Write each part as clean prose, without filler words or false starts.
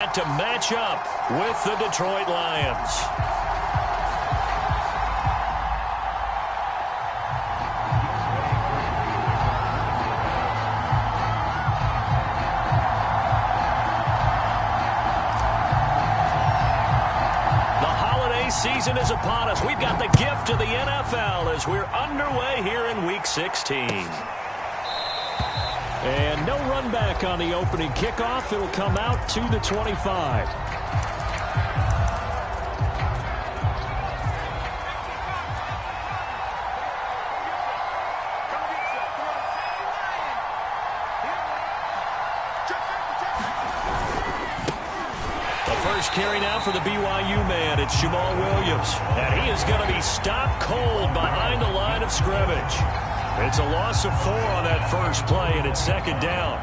To match up with the Detroit Lions. The holiday season is upon us. We've got the gift of the NFL as we're underway here in Week 16. And no run back on the opening kickoff. It'll come out to the 25. The first carry now for the BYU man. It's Jamal Williams. And he is going to be stopped cold behind the line of scrimmage. It's a loss of 4 on that first play, and it's second down.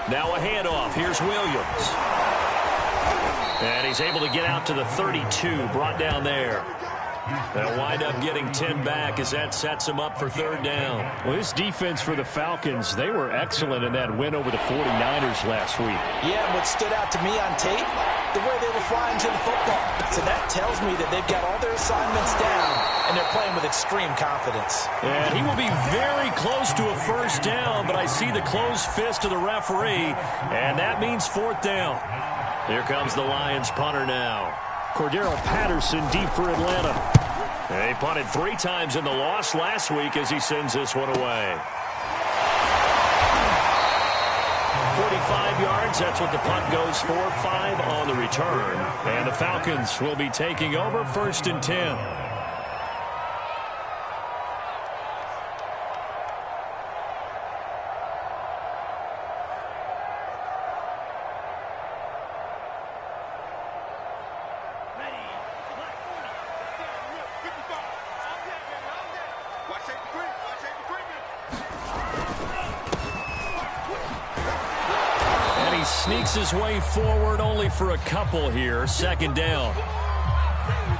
Now a handoff. Here's Williams. And he's able to get out to the 32, brought down there. They'll wind up getting 10 back as that sets him up for third down. Well, this defense for the Falcons, they were excellent in that win over the 49ers last week. Yeah, and what stood out to me on tape, the way they were flying to the football. So that tells me that they've got all their assignments down, and they're playing with extreme confidence. And he will be very close to a first down, but I see the closed fist of the referee, and that means fourth down. Here comes the Lions punter now. Cordero Patterson deep for Atlanta. They punted 3 times in the loss last week as he sends this one away. 45 yards, that's what the punt goes for. 5 on the return. And the Falcons will be taking over first and 10. Sneaks his way forward only for a couple here. Second down.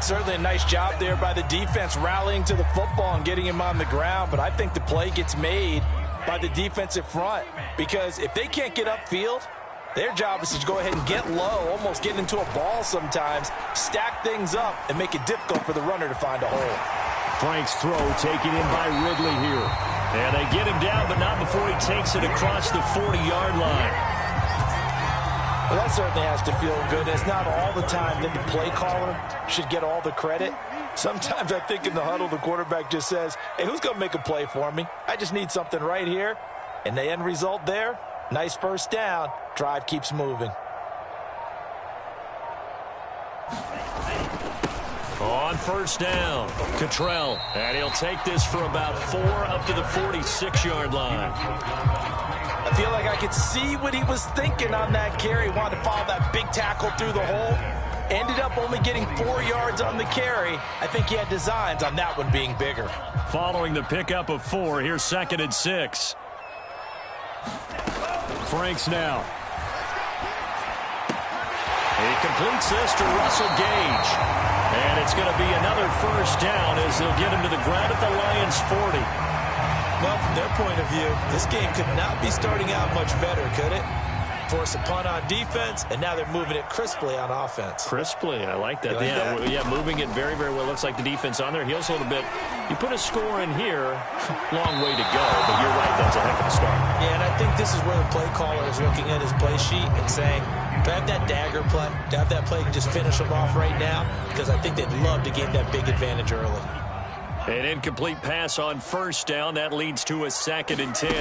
Certainly a nice job there by the defense rallying to the football and getting him on the ground. But I think the play gets made by the defensive front, because if they can't get upfield, their job is to go ahead and get low, almost get into a ball sometimes, stack things up, and make it difficult for the runner to find a hole. Frank's throw taken in by Ridley here. And they get him down, but not before he takes it across the 40-yard line. Well, that certainly has to feel good. It's not all the time that the play caller should get all the credit. Sometimes I think in the huddle, the quarterback just says, hey, who's going to make a play for me? I just need something right here. And the end result there, nice first down. Drive keeps moving. On first down, Cottrell. And he'll take this for about 4 up to the 46-yard line. I feel like I could see what he was thinking on that carry. Wanted to follow that big tackle through the hole. Ended up only getting 4 yards on the carry. I think he had designs on that one being bigger. Following the pickup of 4, here's second and 6. Franks now. He completes this to Russell Gage. And it's going to be another first down as they'll get him to the ground at the Lions' 40. Well, from their point of view, this game could not be starting out much better, could it? Force a punt on defense, and now they're moving it crisply on offense. Crisply, I like that. That? Yeah, moving it very, very well. Looks like the defense on there heals a little bit. You put a score in here, long way to go, but you're right, that's a heck of a start. Yeah, and I think this is where the play caller is looking at his play sheet and saying, do I have that dagger play? Do I have that play and just finish them off right now? Because I think they'd love to gain that big advantage early. An incomplete pass on first down. That leads to a second and 10.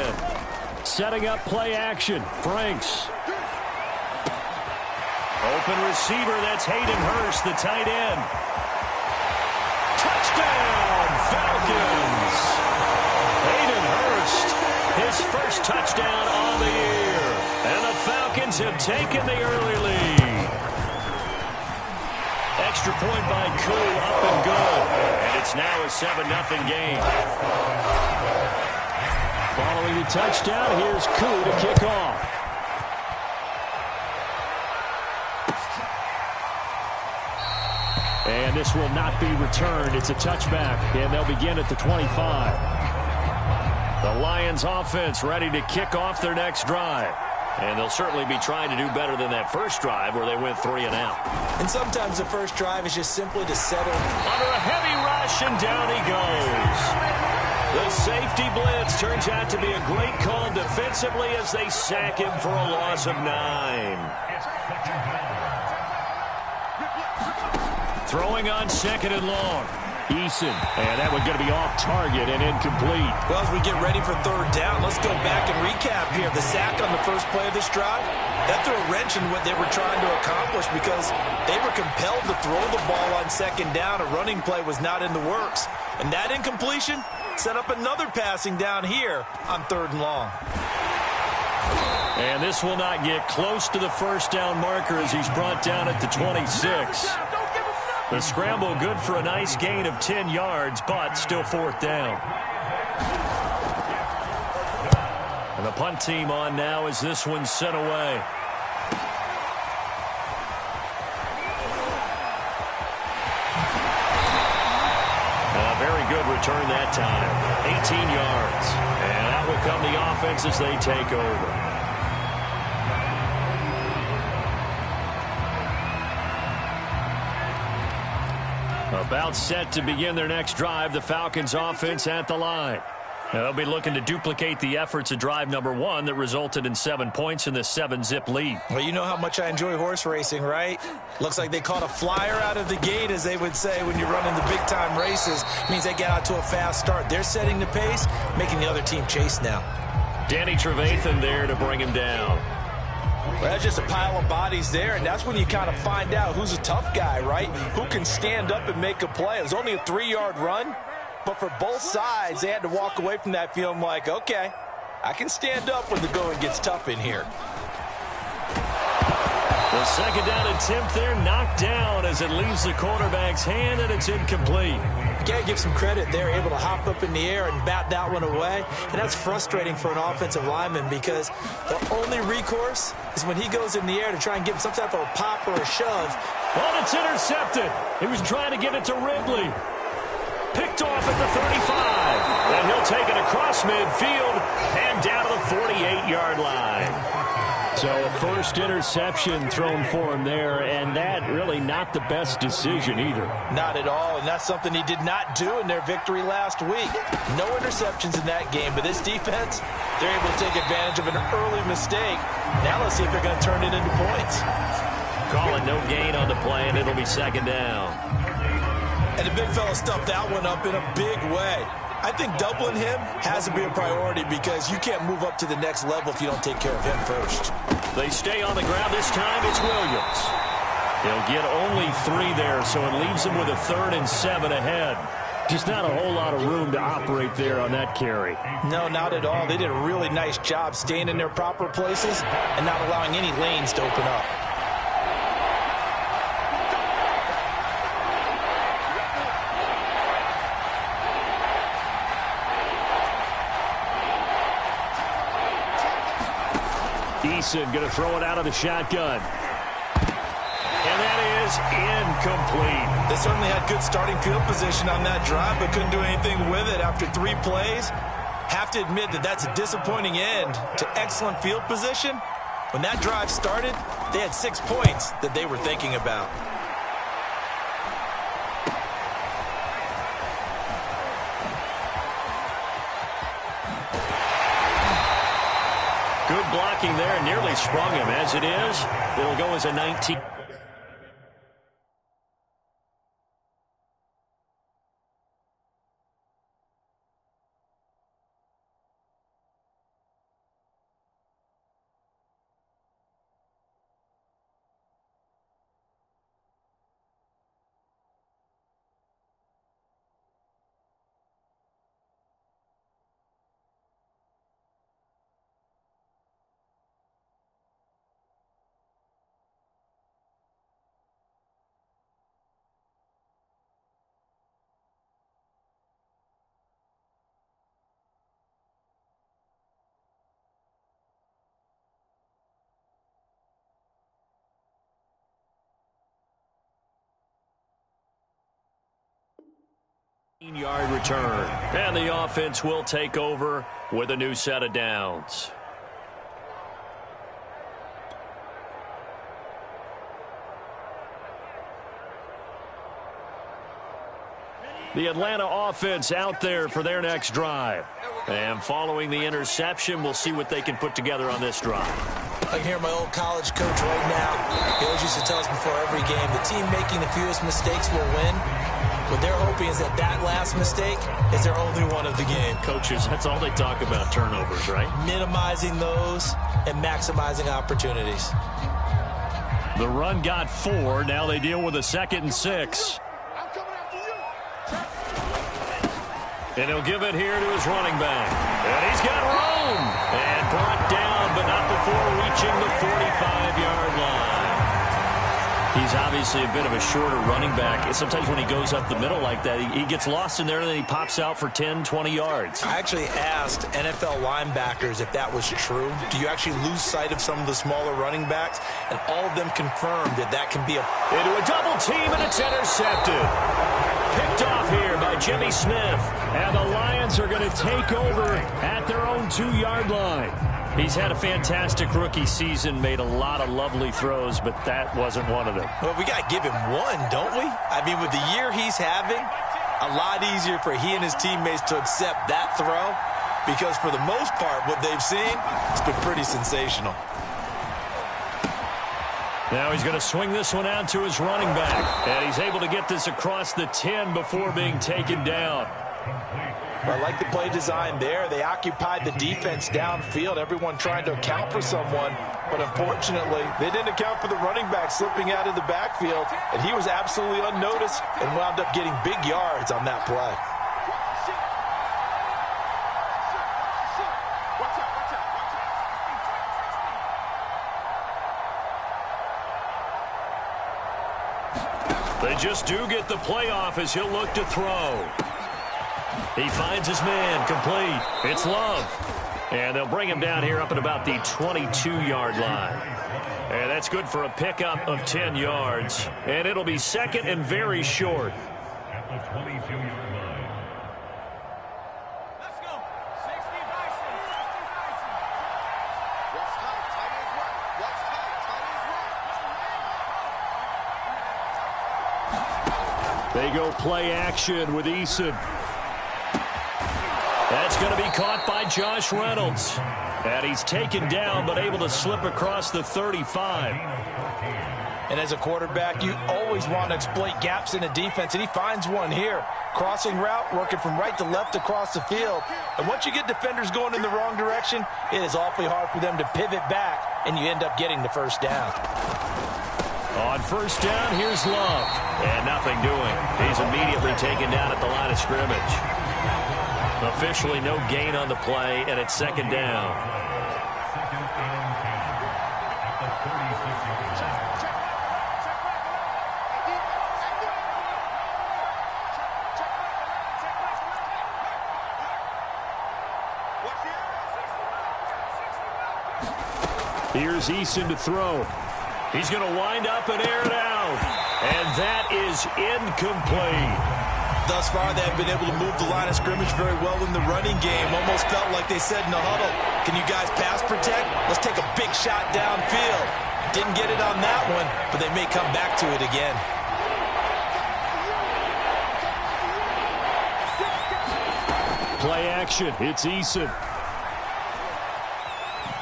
Setting up play action. Franks. Open receiver. That's Hayden Hurst, the tight end. Touchdown, Falcons. Hayden Hurst, his first touchdown on the year. And the Falcons have taken the early lead. Extra point by Koo, up and good. And it's now a 7-0 game. Returning the touchdown, here's Koo to kick off. And this will not be returned. It's a touchback, and they'll begin at the 25. The Lions offense ready to kick off their next drive. And they'll certainly be trying to do better than that first drive where they went 3 and out. And sometimes the first drive is just simply to settle. Under a heavy rush, and down he goes. The safety blitz turns out to be a great call defensively as they sack him for a loss of 9. Throwing on 2nd and long. Eason, and that one going to be off target and incomplete. Well, as we get ready for 3rd down, let's go back and recap here. The sack on the first play of this drive, that threw a wrench in what they were trying to accomplish because they were compelled to throw the ball on 2nd down. A running play was not in the works. And that incompletion set up another passing down here on 3rd and long. And this will not get close to the first down marker as he's brought down at the 26. The scramble good for a nice gain of 10 yards, but still 4th down. And the punt team on now as this one's sent away. A very good return that time. 18 yards. And out will come the offense as they take over. About set to begin their next drive, the Falcons offense at the line. Now they'll be looking to duplicate the efforts of drive number 1 that resulted in 7 points in the 7-zip lead. Well, you know how much I enjoy horse racing, right? Looks like they caught a flyer out of the gate, as they would say when you're running the big-time races. It means they get out to a fast start. They're setting the pace, making the other team chase now. Danny Trevathan there to bring him down. Well, that's just a pile of bodies there, and that's when you kind of find out who's a tough guy, right? Who can stand up and make a play. It was only a 3-yard run, but for both sides, they had to walk away from that feeling like, okay, I can stand up when the going gets tough in here. The 2nd down attempt there knocked down as it leaves the quarterback's hand, and it's incomplete. You got to give some credit. They're able to hop up in the air and bat that one away. And that's frustrating for an offensive lineman because the only recourse is when he goes in the air to try and give some type of a pop or a shove. Oh, it's intercepted. He was trying to get it to Ridley. Picked off at the 35. And he'll take it across midfield and down to the 48-yard line. So a first interception thrown for him there, and that really not the best decision either. Not at all, and that's something he did not do in their victory last week. No interceptions in that game, but this defense, they're able to take advantage of an early mistake. Now let's see if they're going to turn it into points. Calling no gain on the play, and it'll be 2nd down. And the big fella stuffed that one up in a big way. I think doubling him has to be a priority because you can't move up to the next level if you don't take care of him first. They stay on the ground. This time it's Williams. He'll get only 3 there, so it leaves him with a 3rd and 7 ahead. Just not a whole lot of room to operate there on that carry. No, not at all. They did a really nice job staying in their proper places and not allowing any lanes to open up. Eason going to throw it out of the shotgun. And that is incomplete. They certainly had good starting field position on that drive, but couldn't do anything with it after 3 plays. Have to admit that that's a disappointing end to excellent field position. When that drive started, they had 6 points that they were thinking about. Good blocking there, nearly sprung him. As it is, it'll go as a 19. Yard return. And the offense will take over with a new set of downs. The Atlanta offense out there for their next drive. And following the interception, we'll see what they can put together on this drive. I can hear my old college coach right now. He always used to tell us before every game, the team making the fewest mistakes will win. What they're hoping is that that last mistake is their only one of the game. Coaches, that's all they talk about, turnovers, right? Minimizing those and maximizing opportunities. The run got 4. Now they deal with a 2nd and 6. And he'll give it here to his running back. And he's got room. And brought down, but not before reaching the 45-yard line. He's obviously a bit of a shorter running back. Sometimes when he goes up the middle like that, he gets lost in there, and then he pops out for 10, 20 yards. I actually asked NFL linebackers if that was true. Do you actually lose sight of some of the smaller running backs? And all of them confirmed that that can be into a double team, and it's intercepted. Picked off here by Jimmy Smith. And the Lions are going to take over at their own 2-yard line. He's had a fantastic rookie season, made a lot of lovely throws, but that wasn't one of them. Well, we got to give him one, don't we? I mean, with the year he's having, a lot easier for he and his teammates to accept that throw, because for the most part, what they've seen, it's been pretty sensational. Now he's going to swing this one out to his running back, and he's able to get this across the 10 before being taken down. I like the play design there. They occupied the defense downfield, everyone trying to account for someone, but unfortunately, they didn't account for the running back slipping out of the backfield, and he was absolutely unnoticed and wound up getting big yards on that play. They just do get the playoff as he'll look to throw. He finds his man, complete. It's Love. And they'll bring him down here up at about the 22-yard line. And that's good for a pickup of 10 yards. And it'll be 2nd and very short. At the 22-yard line. Let's go. 60 Bison. 60 Bison. What's tight? Tight is what? What's tight? Tight is what? They go play action with Eason. That's going to be caught by Josh Reynolds. And he's taken down, but able to slip across the 35. And as a quarterback, you always want to exploit gaps in a defense, and he finds one here. Crossing route, working from right to left across the field. And once you get defenders going in the wrong direction, it is awfully hard for them to pivot back, and you end up getting the first down. On first down, here's Love. And nothing doing. He's immediately taken down at the line of scrimmage. Officially no gain on the play, and it's 2nd down. Here's Eason to throw. He's going to wind up and air it out. And that is incomplete. Thus far, they have been able to move the line of scrimmage very well in the running game. Almost felt like they said in the huddle, can you guys pass protect? Let's take a big shot downfield. Didn't get it on that one, but they may come back to it again. Play action. It's Eason.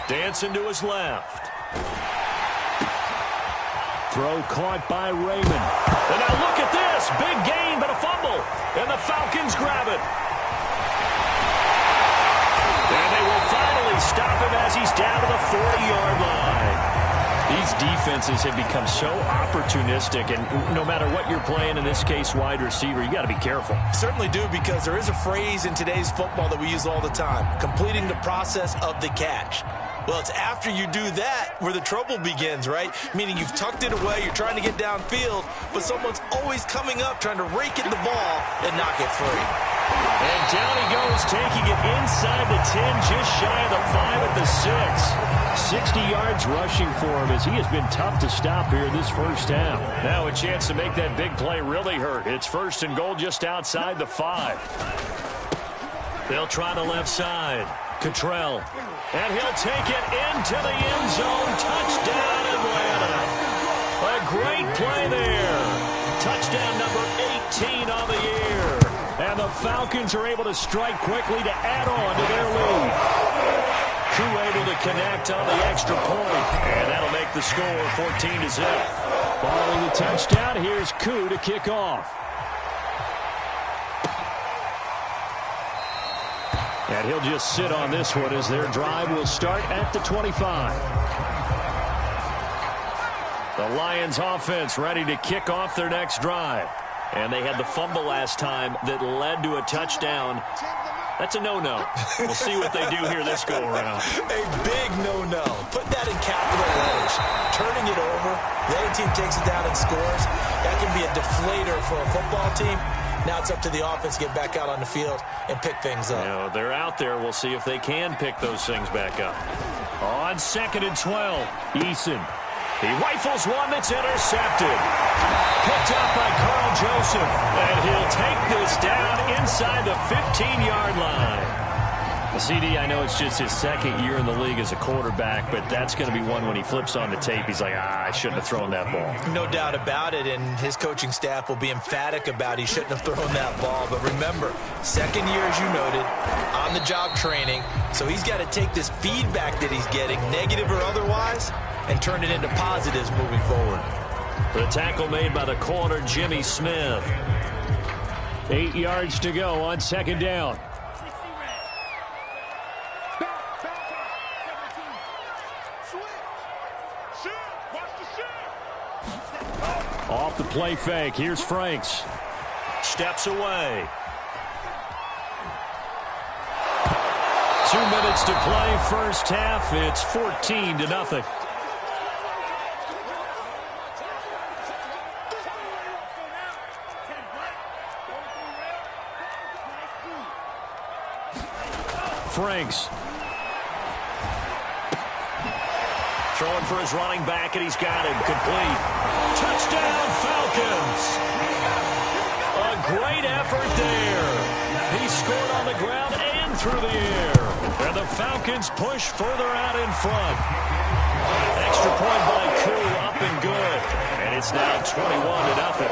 Dancing to his left. Throw caught by Raymond. And now look at this. Big gain, but a fumble. And the Falcons grab it. And they will finally stop him as he's down to the 40-yard line. These defenses have become so opportunistic, and no matter what you're playing, in this case wide receiver, you got to be careful. Certainly do, because there is a phrase in today's football that we use all the time, completing the process of the catch. Well, it's after you do that where the trouble begins, right? Meaning you've tucked it away, you're trying to get downfield, but someone's always coming up trying to rake in the ball and knock it free. And down he goes, taking it inside the 10, just shy of the 5 at the 6. 60 yards rushing for him as he has been tough to stop here this first half. Now a chance to make that big play really hurt. It's 1st and goal just outside the 5. They'll try the left side. Cottrell. And he'll take it into the end zone. Touchdown, Atlanta. A great play there. Touchdown number 18 on the year. And the Falcons are able to strike quickly to add on to their lead. Koo able to connect on the extra point. And that'll make the score 14-0. Following the touchdown, here's Koo to kick off. And he'll just sit on this one as their drive will start at the 25. The Lions offense ready to kick off their next drive. And they had the fumble last time that led to a touchdown. That's a no-no. We'll see what they do here this go-around. A big no-no. Put that in capital letters. Turning it over, the other team takes it down and scores. That can be a deflator for a football team. Now it's up to the offense to get back out on the field and pick things up. You know, they're out there. We'll see if they can pick those things back up. On 2nd and 12, Eason. He rifles one that's intercepted. Picked up by Carl Joseph. And he'll take this down inside the 15-yard line. CD, I know it's just his 2nd year in the league as a quarterback, but that's going to be one when he flips on the tape. He's like, I shouldn't have thrown that ball. No doubt about it, and his coaching staff will be emphatic about he shouldn't have thrown that ball. But remember, 2nd year, as you noted, on-the-job training, so he's got to take this feedback that he's getting, negative or otherwise, and turn it into positives moving forward. The tackle made by the corner, Jimmy Smith. 8 yards to go on 2nd down. Off the play fake, here's Franks. Steps away. 2 minutes to play, first half. It's 14-0. Franks. Throwing for his running back, and he's got him complete. Touchdown, Falcons. A great effort there. He scored on the ground and through the air. And the Falcons push further out in front. Extra point by Koo, up and good. And it's now 21-0.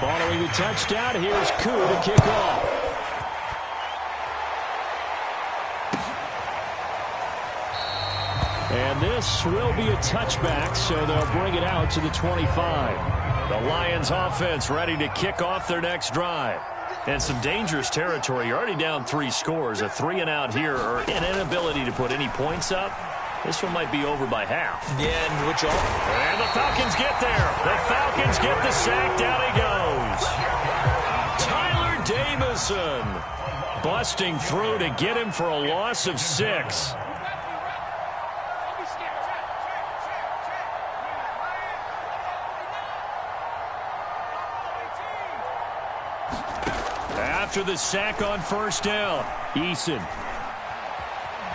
Following the touchdown, here's Koo to kick off. And this will be a touchback, so they'll bring it out to the 25. The Lions offense ready to kick off their next drive. And some dangerous territory. You're already down 3 scores. A 3-and-out here, or an inability to put any points up. This one might be over by half. Yeah, and the Falcons get there. The Falcons get the sack. Down he goes. Tyler Jamison busting through to get him for a loss of 6. After the sack on first down, Eason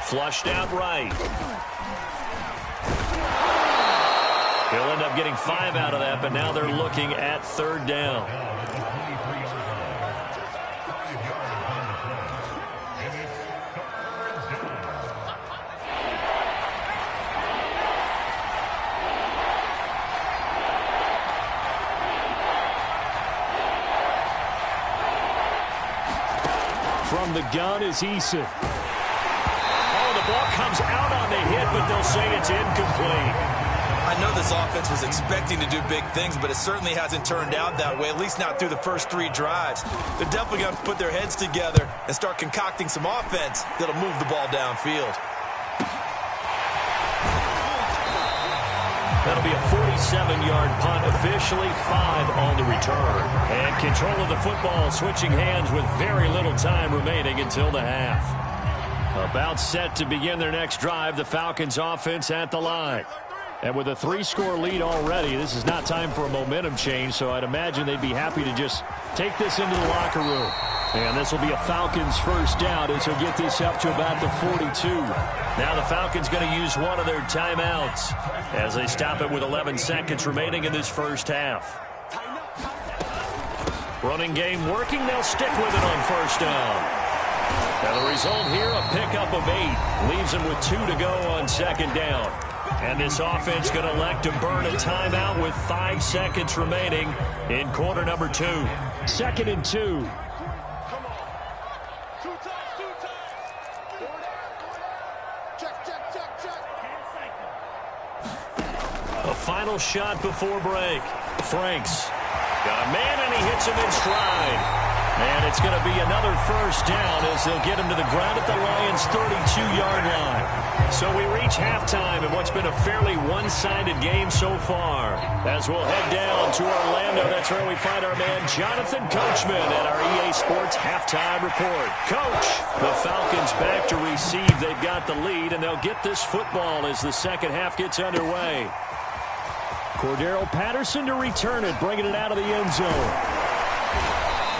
flushed out right. He'll end up getting 5 out of that, but now they're looking at 3rd down. From the gun is Eason. Oh, the ball comes out on the hit, but they'll say it's incomplete. I know this offense was expecting to do big things, but it certainly hasn't turned out that way, at least not through the first 3 drives. They're definitely going to put their heads together and start concocting some offense that'll move the ball downfield. That'll be a 47-yard punt, officially 5 on the return. And control of the football switching hands with very little time remaining until the half. About set to begin their next drive, the Falcons offense at the line. And with a 3-score lead already, this is not time for a momentum change, so I'd imagine they'd be happy to just take this into the locker room. And this will be a Falcons first down as he'll get this up to about the 42. Now the Falcons going to use one of their timeouts as they stop it with 11 seconds remaining in this first half. Running game working. They'll stick with it on first down. And the result here, a pickup of 8. Leaves them with 2 to go on second down. And this offense going to elect to burn a timeout with 5 seconds remaining in quarter number 2. 2nd and 2. A final shot before break. Franks got a man, and he hits him in stride. And it's going to be another first down as they'll get him to the ground at the Lions' 32-yard line. So we reach halftime in what's been a fairly one-sided game so far. As we'll head down to Orlando, that's where we find our man Jonathan Coachman at our EA Sports Halftime Report. Coach, the Falcons back to receive. They've got the lead, and they'll get this football as the second half gets underway. Cordero Patterson to return it, bringing it out of the end zone.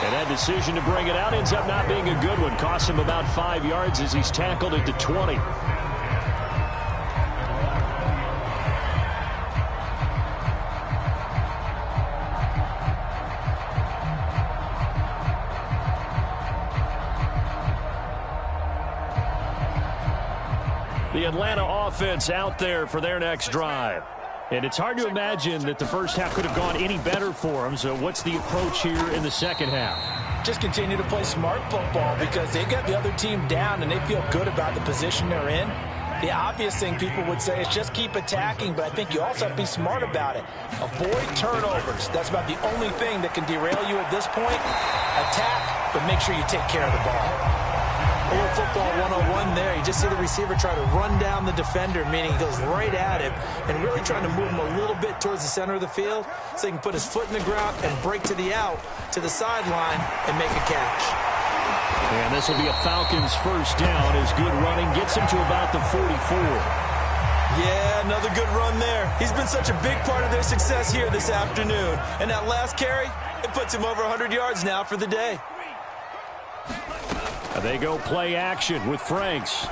And that decision to bring it out ends up not being a good one. Costs him about 5 yards as he's tackled at the 20. The Atlanta offense out there for their next drive. And it's hard to imagine that the first half could have gone any better for them. So what's the approach here in the second half? Just continue to play smart football because they got the other team down and they feel good about the position they're in. The obvious thing people would say is just keep attacking, but I think you also have to be smart about it. Avoid turnovers. That's about the only thing that can derail you at this point. Attack, but make sure you take care of the ball. A little football 101 there. You just see the receiver try to run down the defender, meaning he goes right at him and really trying to move him a little bit towards the center of the field so he can put his foot in the ground and break to the out, to the sideline, and make a catch. And this will be a Falcons first down as good running gets him to about the 44. Yeah, another good run there. He's been such a big part of their success here this afternoon. And that last carry, it puts him over 100 yards now for the day. They go play action with Franks. Throw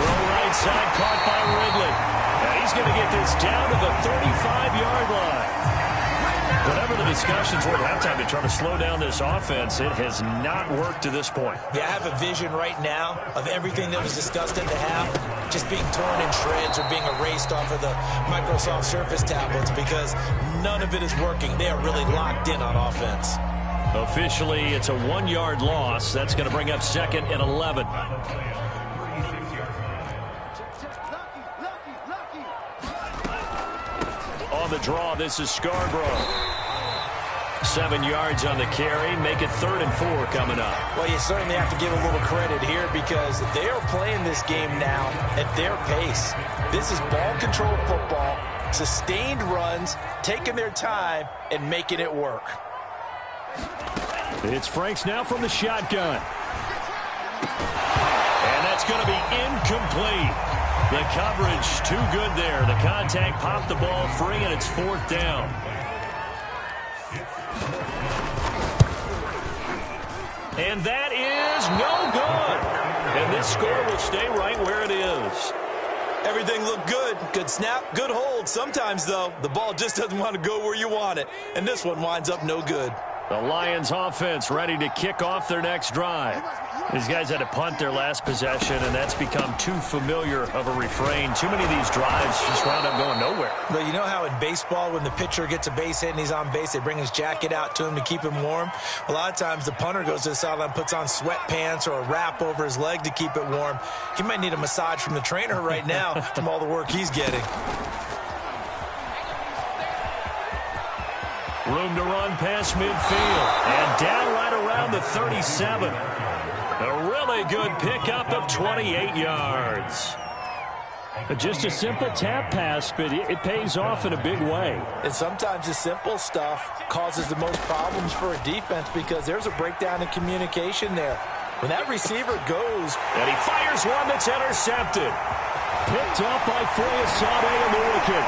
right side caught by Ridley. And he's going to get this down to the 35-yard line. Whatever the discussions were at halftime to try to slow down this offense, it has not worked to this point. Yeah, I have a vision right now of everything that was discussed in the half just being torn in shreds or being erased off of the Microsoft Surface tablets because none of it is working. They are really locked in on offense. Officially, it's a 1-yard loss. That's going to bring up 2nd and 11. On the draw, this is Scarborough. 7 yards on the carry. Make it 3rd and 4 coming up. Well, you certainly have to give a little credit here because they are playing this game now at their pace. This is ball control football, sustained runs, taking their time, and making it work. It's Franks now from the shotgun. And that's going to be incomplete. The coverage too good there. The contact popped the ball free, and it's 4th down. And that is no good. And this score will stay right where it is. Everything looked good. Good snap, good hold. Sometimes, though, the ball just doesn't want to go where you want it. And this one winds up no good. The Lions offense ready to kick off their next drive. These guys had to punt their last possession, and that's become too familiar of a refrain. Too many of these drives just wound up going nowhere. But you know how in baseball, when the pitcher gets a base hit and he's on base, they bring his jacket out to him to keep him warm? A lot of times the punter goes to the sideline, puts on sweatpants or a wrap over his leg to keep it warm. He might need a massage from the trainer right now from all the work he's getting. Room to run past midfield. And down right around the 37. A really good pickup of 28 yards. Just a simple tap pass, but it pays off in a big way. And sometimes the simple stuff causes the most problems for a defense because there's a breakdown in communication there. When that receiver goes, and he fires one that's intercepted. Picked up by Foyesade American.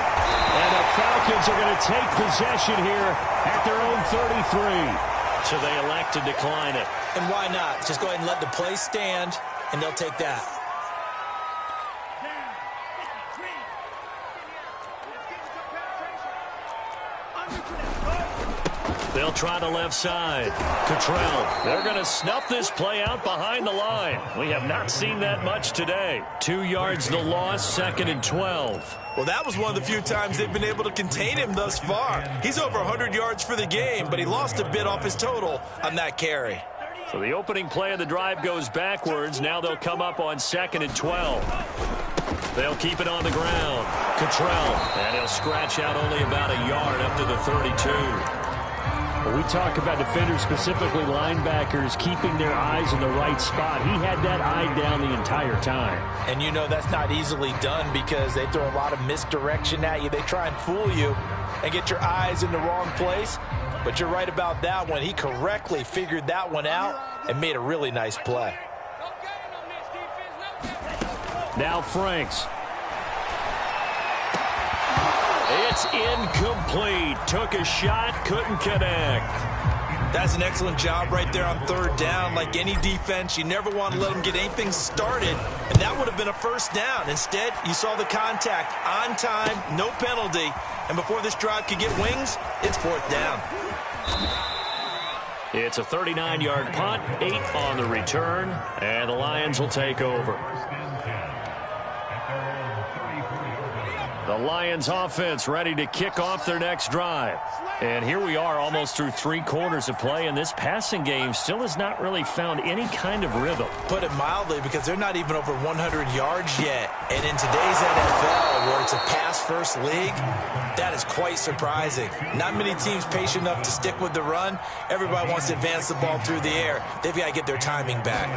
And the Falcons are going to take possession here at their own 33. So they elect to decline it. and why not? Just go ahead and let the play stand, and they'll take that. They'll try the left side. Cottrell. They're going to snuff this play out behind the line. We have not seen that much today. 2 yards the loss, 2nd and 12. Well, that was one of the few times they've been able to contain him thus far. He's over 100 yards for the game, but he lost a bit off his total on that carry. So the opening play of the drive goes backwards. Now they'll come up on 2nd and 12. They'll keep it on the ground. Cottrell. And he'll scratch out only about a yard up to the 32. When we talk about defenders, specifically linebackers, keeping their eyes in the right spot, he had that eye down the entire time. And you know that's not easily done because they throw a lot of misdirection at you. They try and fool you and get your eyes in the wrong place. But you're right about that one. He correctly figured that one out and made a really nice play. Now Franks. It's incomplete. Took a shot, couldn't connect. That's an excellent job right there on third down. Like any defense, you never want to let them get anything started, and that would have been a first down. Instead, you saw the contact on time, no penalty, and before this drive could get wings, it's fourth down. It's a 39-yard punt, 8 on the return, and the Lions will take over. The Lions offense ready to kick off their next drive. And here we are almost through 3 quarters of play, and this passing game still has not really found any kind of rhythm. Put it mildly, because they're not even over 100 yards yet. And in today's NFL, where it's a pass-first league, that is quite surprising. Not many teams patient enough to stick with the run. Everybody wants to advance the ball through the air. They've got to get their timing back.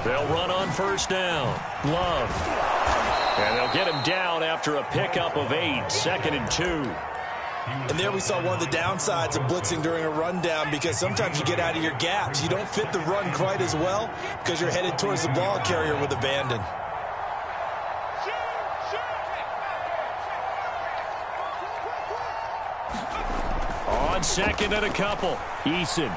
They'll run on first down. Love. And they'll get him down after a pickup of 8, 2nd and 2. And there we saw one of the downsides of blitzing during a rundown, because sometimes you get out of your gaps. You don't fit the run quite as well because you're headed towards the ball carrier with abandon. On 2nd and a couple. Eason.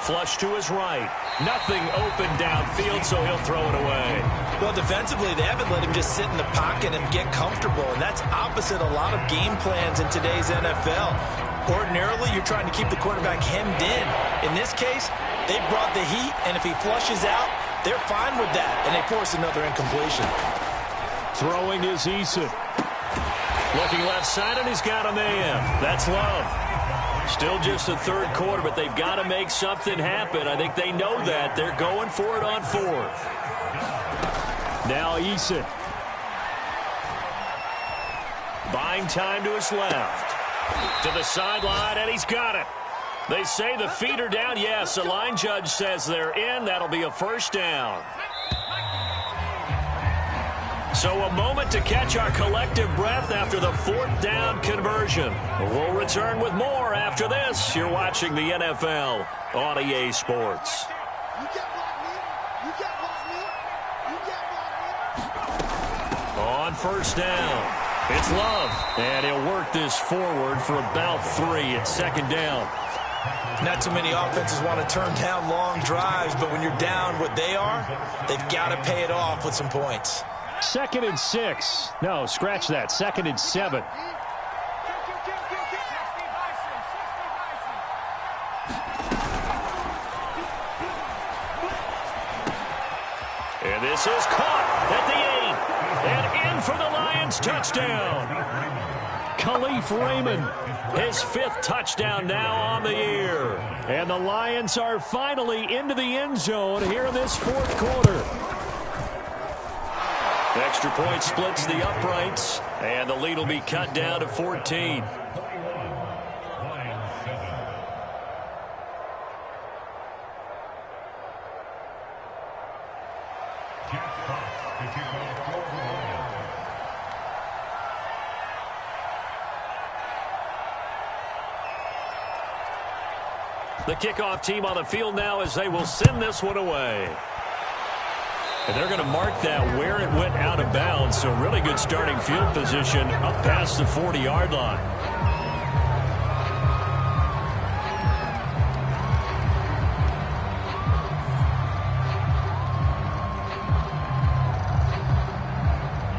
Flush to his right. Nothing open downfield, so he'll throw it away. Well, defensively, they haven't let him just sit in the pocket and get comfortable, and that's opposite a lot of game plans in today's NFL. Ordinarily, you're trying to keep the quarterback hemmed in. In this case, they brought the heat, and if he flushes out, they're fine with that, and they force another incompletion. Throwing is Eason. Looking left side, and he's got a man. That's Love. Still just the third quarter, but they've got to make something happen. I think they know that. They're going for it on 4th. Now Eason. Buying time to his left. To the sideline, and he's got it. They say the feet are down. Yes, the line judge says they're in. That'll be a first down. So a moment to catch our collective breath after the 4th down conversion. We'll return with more after this. You're watching the NFL on EA Sports. On first down, it's Love. And he'll work this forward for about 3. It's 2nd down. Not too many offenses want to turn down long drives, but when you're down what they are, they've got to pay it off with some points. 2nd and 6. No, scratch that. 2nd and 7. And this is caught at the 8. And in for the Lions touchdown. Khalif Raymond. His 5th touchdown now on the year. And the Lions are finally into the end zone here in this 4th quarter. Extra point splits the uprights, and the lead will be cut down to 14. The kickoff team on the field now as they will send this one away. And they're going to mark that where it went out of bounds. So really good starting field position up past the 40-yard line.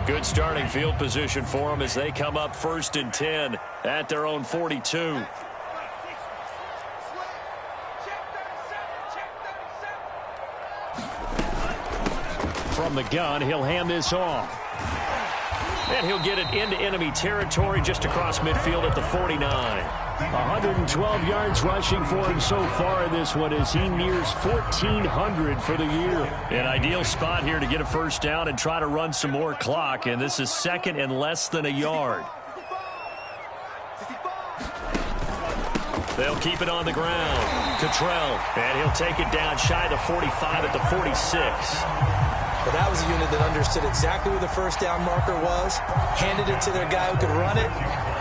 Good starting field position for them as they come up 1st and 10 at their own 42. From the gun, he'll hand this off. And he'll get it into enemy territory just across midfield at the 49. 112 yards rushing for him so far in this one as he nears 1,400 for the year. An ideal spot here to get a first down and try to run some more clock, and this is 2nd and less than a yard. They'll keep it on the ground. Cottrell, and he'll take it down shy of the 45 at the 46. Well, that was a unit that understood exactly where the first down marker was, handed it to their guy who could run it,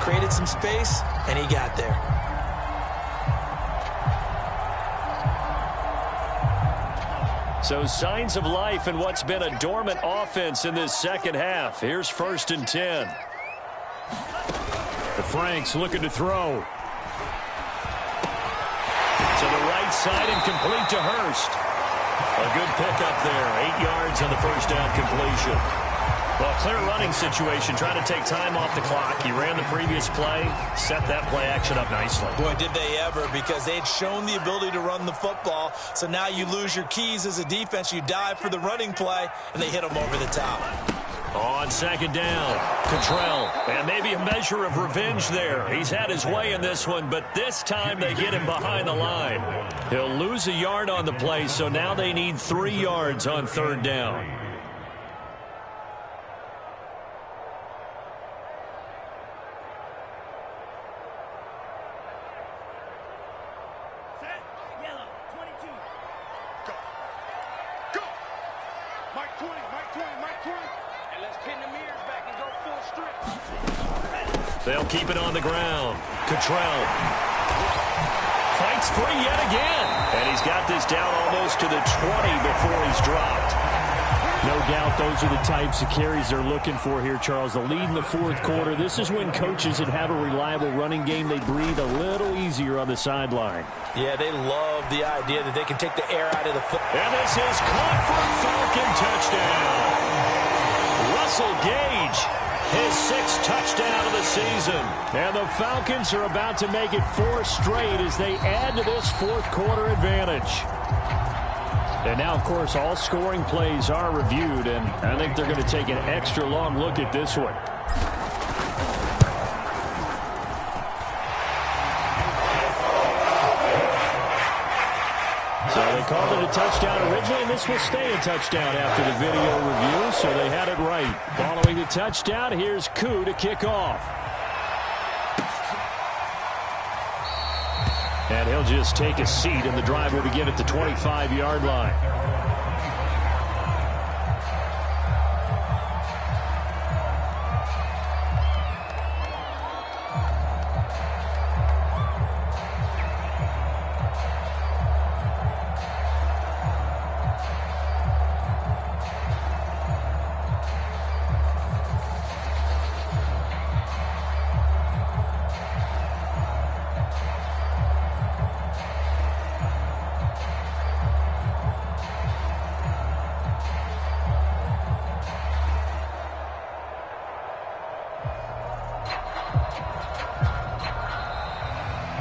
created some space, and he got there. So signs of life in what's been a dormant offense in this second half. Here's 1st and 10. The Franks looking to throw. To the right side and complete to Hurst. A good pickup there. 8 yards on the first down completion. Well, clear running situation, trying to take time off the clock. He ran the previous play, set that play action up nicely. Boy, did they ever, because they had shown the ability to run the football. So now you lose your keys as a defense. You dive for the running play, and they hit them over the top. On 2nd down, Cottrell, and maybe a measure of revenge there. He's had his way in this one, but this time they get him behind the line. He'll lose a yard on the play, so now they need 3 yards on 3rd down. They'll keep it on the ground. Cottrell fights free yet again. And he's got this down almost to the 20 before he's dropped. No doubt those are the types of carries they're looking for here, Charles. The lead in the 4th quarter. This is when coaches that have a reliable running game, they breathe a little easier on the sideline. Yeah, they love the idea that they can take the air out of the foot. And this is caught for a Falcon touchdown. Russell Gage, his 6th touchdown of the season. And the Falcons are about to make it 4 straight as they add to this 4th quarter advantage. And now, of course, all scoring plays are reviewed, and I think they're going to take an extra long look at this one. So they called it a touchdown originally, and this will stay a touchdown after the video review, so they had it right. Following the touchdown, here's Koo to kick off. And he'll just take a seat, and the drive will begin at the 25-yard line.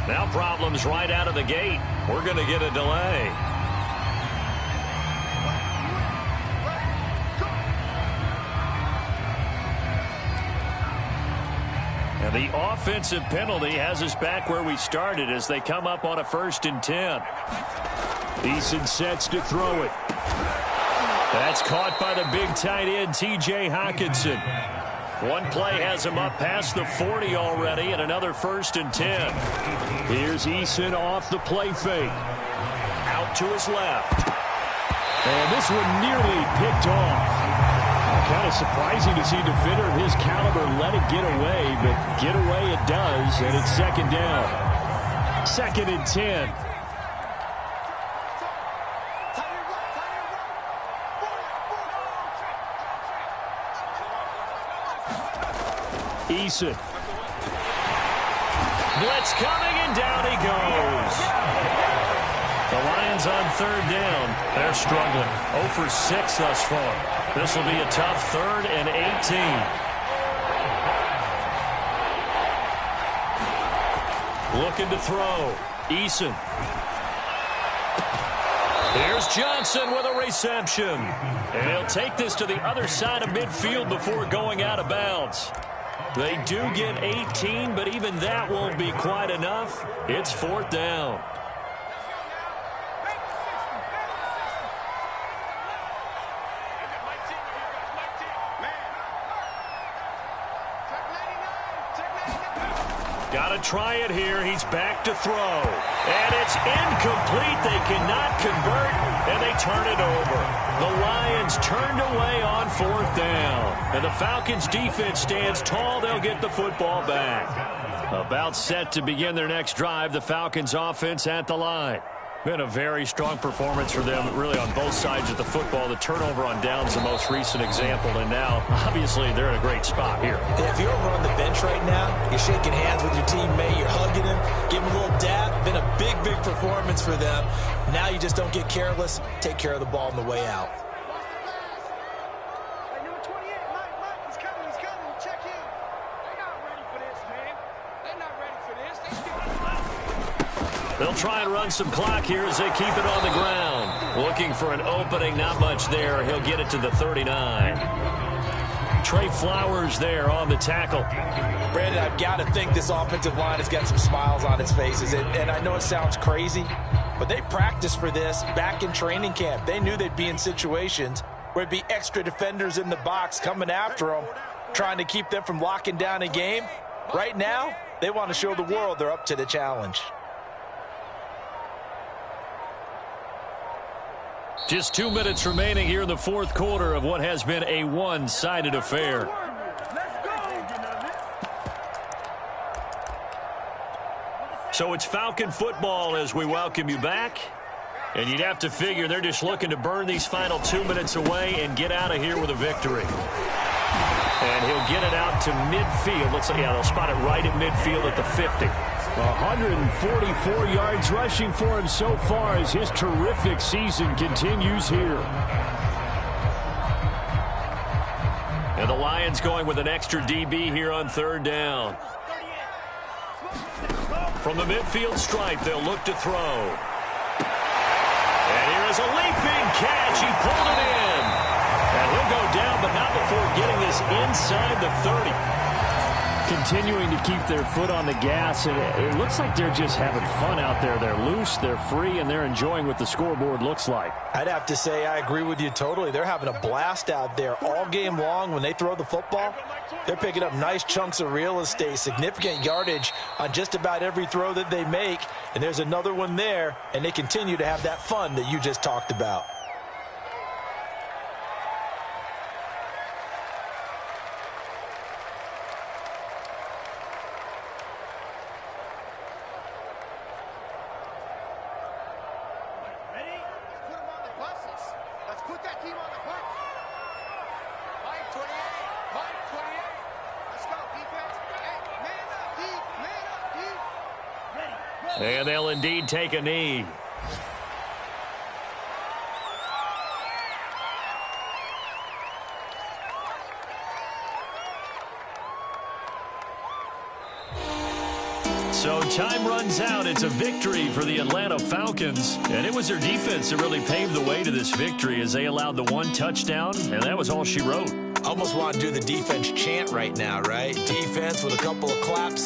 Now problems right out of the gate. We're going to get a delay. And the offensive penalty has us back where we started as they come up on a 1st and 10. Eason sets to throw it. That's caught by the big tight end, T.J. Hockenson. One play has him up past the 40 already, and another 1st and 10. Here's Eason off the play fake. Out to his left. And this one nearly picked off. Kind of surprising to see a defender of his caliber let it get away, but get away it does, and it's 2nd down. 2nd and 10. Eason. Blitz coming, and down he goes. The Lions on third down. They're struggling. 0 for 6 thus far. This will be a tough 3rd and 18. Looking to throw. Eason. Here's Johnson with a reception. And he'll take this to the other side of midfield before going out of bounds. They do get 18, but even that won't be quite enough. It's 4th down. Got to try it here. He's back to throw. And it's incomplete. They cannot convert, and they turn it over. The Lions turned away on 4th down. And the Falcons' defense stands tall. They'll get the football back. About set to begin their next drive. The Falcons' offense at the line. Been a very strong performance for them, really, on both sides of the football. The turnover on downs, the most recent example, and now, obviously, they're in a great spot here. If you're over on the bench right now, you're shaking hands with your teammate, you're hugging him, giving him a little dab. Been a big, big performance for them. Now you just don't get careless. Take care of the ball on the way out. Number 28, Mike, he's coming, check in. They're not ready for this, man. They're not ready for this. They still They'll try and run some clock here as they keep it on the ground. Looking for an opening, not much there. He'll get it to the 39. Trey Flowers there on the tackle. Brandon, I've got to think this offensive line has got some smiles on its faces. And I know it sounds crazy, but they practiced for this back in training camp. They knew they'd be in situations where it'd be extra defenders in the box coming after them, trying to keep them from locking down a game. Right now, they want to show the world they're up to the challenge. Just 2 minutes remaining here in the 4th quarter of what has been a one-sided affair. So it's Falcon football as we welcome you back. And you'd have to figure they're just looking to burn these final 2 minutes away and get out of here with a victory. And he'll get it out to midfield. Looks like, yeah, they'll spot it right at midfield at the 50. 144 yards rushing for him so far as his terrific season continues here. And the Lions going with an extra DB here on 3rd down. From the midfield stripe, they'll look to throw. And here is a leaping catch. He pulled it in. And he'll go down, but not before getting this inside the 30. Continuing to keep their foot on the gas, and it looks like they're just having fun out there. They're loose, they're free, and they're enjoying what the scoreboard looks like. I'd have to say I agree with you totally. They're having a blast out there all game long. When they throw the football, they're picking up nice chunks of real estate, significant yardage on just about every throw that they make. And there's another one there, and they continue to have that fun that you just talked about. And they'll indeed take a knee. So time runs out. It's a victory for the Atlanta Falcons. And it was their defense that really paved the way to this victory as they allowed the 1 touchdown, and that was all she wrote. Almost want to do the defense chant right now, right? Defense with a couple of claps.